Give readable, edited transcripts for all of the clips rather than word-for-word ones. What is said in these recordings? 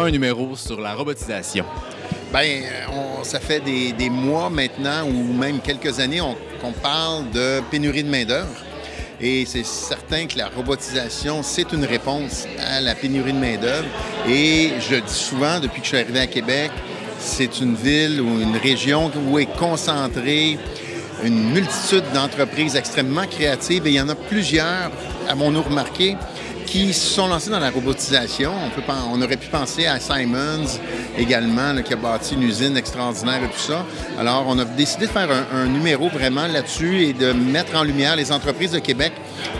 un numéro sur la robotisation. Bien, ça fait des mois maintenant, ou même quelques années, qu'on parle de pénurie de main-d'œuvre. Et c'est certain que la robotisation, c'est une réponse à la pénurie de main-d'œuvre. Et je dis souvent, depuis que je suis arrivé à Québec, c'est une ville ou une région où est concentrée une multitude d'entreprises extrêmement créatives. Et il y en a plusieurs, avons-nous remarqué, qui se sont lancés dans la robotisation. On aurait pu penser à Simons également, là, qui a bâti une usine extraordinaire et tout ça. Alors, on a décidé de faire un numéro vraiment là-dessus et de mettre en lumière les entreprises de Québec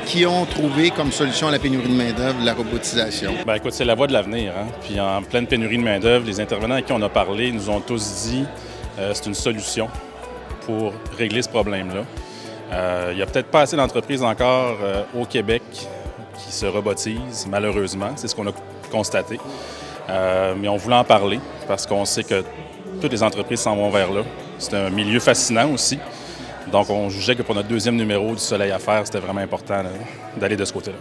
qui ont trouvé comme solution à la pénurie de main-d'œuvre la robotisation. Bien, écoute, c'est la voie de l'avenir, hein? Puis en pleine pénurie de main-d'œuvre, les intervenants à qui on a parlé nous ont tous dit que c'est une solution pour régler ce problème-là. Il n'y a peut-être pas assez d'entreprises encore au Québec qui se robotisent, malheureusement. C'est ce qu'on a constaté. Mais on voulait en parler parce qu'on sait que toutes les entreprises s'en vont vers là. C'est un milieu fascinant aussi. Donc, on jugeait que pour notre deuxième numéro du Soleil à faire, c'était vraiment important d'aller de ce côté-là.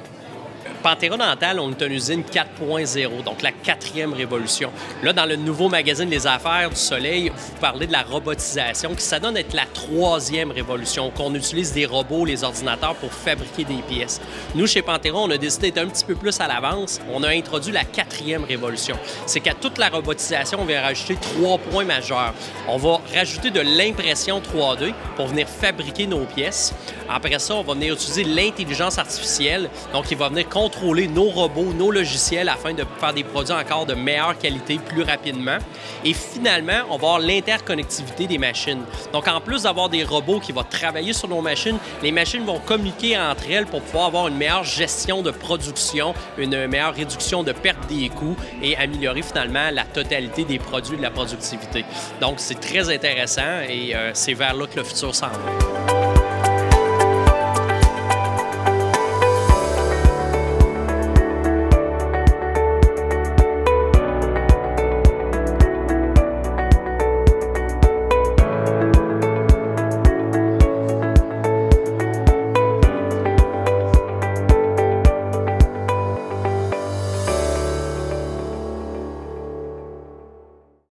Pantera Dental, on est une usine 4.0, donc la 4e révolution. Là, dans le nouveau magazine Les Affaires du Soleil, vous parlez de la robotisation, qui s'adonne être la 3e révolution, qu'on utilise des robots, les ordinateurs pour fabriquer des pièces. Nous, chez Pantera, on a décidé d'être un petit peu plus à l'avance. On a introduit la 4e révolution. C'est qu'à toute la robotisation, on va rajouter 3 points majeurs. On va rajouter de l'impression 3D pour venir fabriquer nos pièces. Après ça, on va venir utiliser l'intelligence artificielle, donc il va venir contrôler nos robots, nos logiciels afin de faire des produits encore de meilleure qualité plus rapidement. Et finalement, on va avoir l'interconnectivité des machines. Donc, en plus d'avoir des robots qui vont travailler sur nos machines, les machines vont communiquer entre elles pour pouvoir avoir une meilleure gestion de production, une meilleure réduction de perte des coûts et améliorer finalement la totalité des produits et de la productivité. Donc, c'est très intéressant et c'est vers là que le futur s'en va.